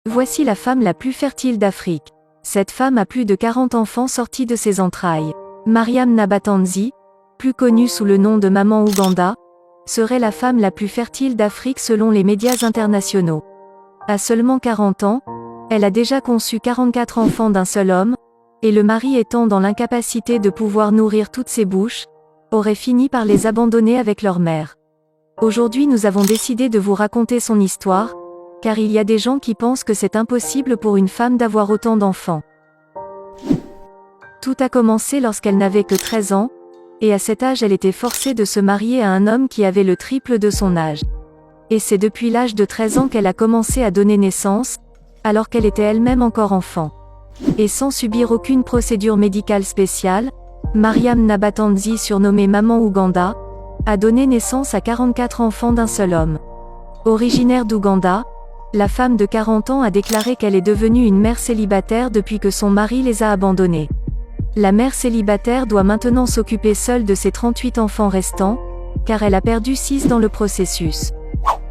Voici la femme la plus fertile d'Afrique. Cette femme a plus de 40 enfants sortis de ses entrailles. Mariam Nabatanzi, plus connue sous le nom de Maman Ouganda, serait la femme la plus fertile d'Afrique selon les médias internationaux. À seulement 40 ans, elle a déjà conçu 44 enfants d'un seul homme, et le mari étant dans l'incapacité de pouvoir nourrir toutes ses bouches, aurait fini par les abandonner avec leur mère. Aujourd'hui nous avons décidé de vous raconter son histoire, car il y a des gens qui pensent que c'est impossible pour une femme d'avoir autant d'enfants. Tout a commencé lorsqu'elle n'avait que 13 ans, et à cet âge elle était forcée de se marier à un homme qui avait le triple de son âge. Et c'est depuis l'âge de 13 ans qu'elle a commencé à donner naissance, alors qu'elle était elle-même encore enfant. Et sans subir aucune procédure médicale spéciale, Mariam Nabatanzi, surnommée Maman Ouganda, a donné naissance à 44 enfants d'un seul homme. Originaire d'Ouganda, la femme de 40 ans a déclaré qu'elle est devenue une mère célibataire depuis que son mari les a abandonnés. La mère célibataire doit maintenant s'occuper seule de ses 38 enfants restants, car elle a perdu 6 dans le processus.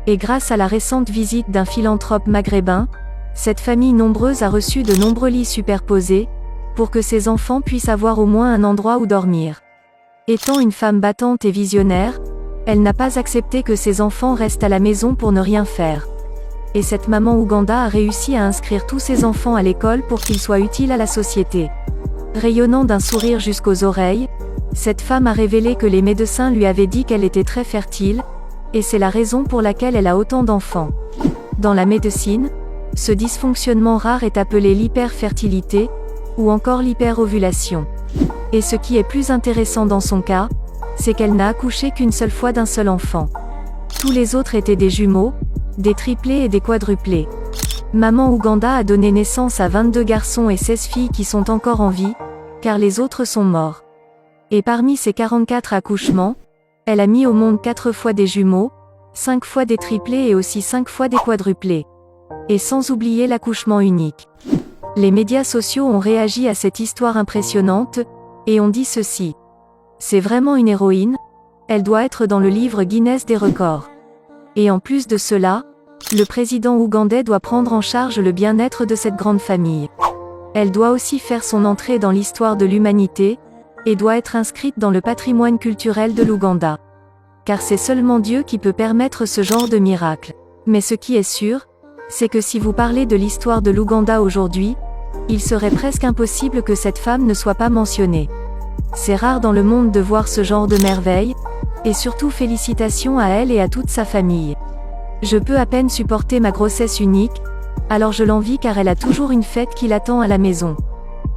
Et grâce à la récente visite d'un philanthrope maghrébin, cette famille nombreuse a reçu de nombreux lits superposés, pour que ses enfants puissent avoir au moins un endroit où dormir. Étant une femme battante et visionnaire, elle n'a pas accepté que ses enfants restent à la maison pour ne rien faire. Et cette maman Ouganda a réussi à inscrire tous ses enfants à l'école pour qu'ils soient utiles à la société. Rayonnant d'un sourire jusqu'aux oreilles, cette femme a révélé que les médecins lui avaient dit qu'elle était très fertile, et c'est la raison pour laquelle elle a autant d'enfants. Dans la médecine, ce dysfonctionnement rare est appelé l'hyperfertilité, ou encore l'hyperovulation. Et ce qui est plus intéressant dans son cas, c'est qu'elle n'a accouché qu'une seule fois d'un seul enfant. Tous les autres étaient des jumeaux, des triplés et des quadruplés. Maman Ouganda a donné naissance à 22 garçons et 16 filles qui sont encore en vie, car les autres sont morts. Et parmi ces 44 accouchements, elle a mis au monde 4 fois des jumeaux, 5 fois des triplés et aussi 5 fois des quadruplés. Et sans oublier l'accouchement unique. Les médias sociaux ont réagi à cette histoire impressionnante, et ont dit ceci. C'est vraiment une héroïne, elle doit être dans le livre Guinness des records. Et en plus de cela, le président ougandais doit prendre en charge le bien-être de cette grande famille. Elle doit aussi faire son entrée dans l'histoire de l'humanité, et doit être inscrite dans le patrimoine culturel de l'Ouganda. Car c'est seulement Dieu qui peut permettre ce genre de miracle. Mais ce qui est sûr, c'est que si vous parlez de l'histoire de l'Ouganda aujourd'hui, il serait presque impossible que cette femme ne soit pas mentionnée. C'est rare dans le monde de voir ce genre de merveille, et surtout félicitations à elle et à toute sa famille. Je peux à peine supporter ma grossesse unique, alors je l'envie car elle a toujours une fête qui l'attend à la maison.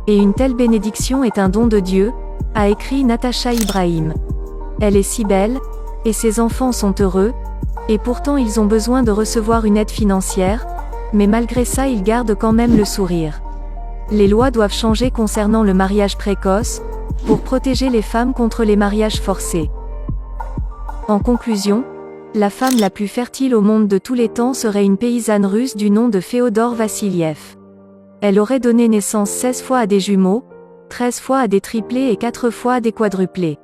Et une telle bénédiction est un don de Dieu, a écrit Natacha Ibrahim. Elle est si belle, et ses enfants sont heureux, et pourtant ils ont besoin de recevoir une aide financière, mais malgré ça ils gardent quand même le sourire. Les lois doivent changer concernant le mariage précoce, pour protéger les femmes contre les mariages forcés. En conclusion, la femme la plus fertile au monde de tous les temps serait une paysanne russe du nom de Féodor Vassiliev. Elle aurait donné naissance 16 fois à des jumeaux, 13 fois à des triplés et 4 fois à des quadruplés.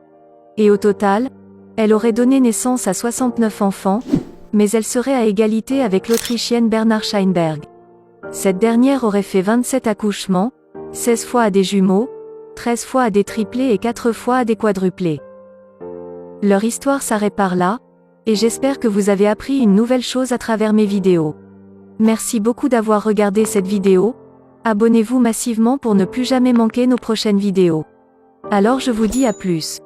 Et au total, elle aurait donné naissance à 69 enfants, mais elle serait à égalité avec l'Autrichienne Bernard Scheinberg. Cette dernière aurait fait 27 accouchements, 16 fois à des jumeaux, 13 fois à des triplés et 4 fois à des quadruplés. Leur histoire s'arrête par là, et j'espère que vous avez appris une nouvelle chose à travers mes vidéos. Merci beaucoup d'avoir regardé cette vidéo, abonnez-vous massivement pour ne plus jamais manquer nos prochaines vidéos. Alors je vous dis à plus.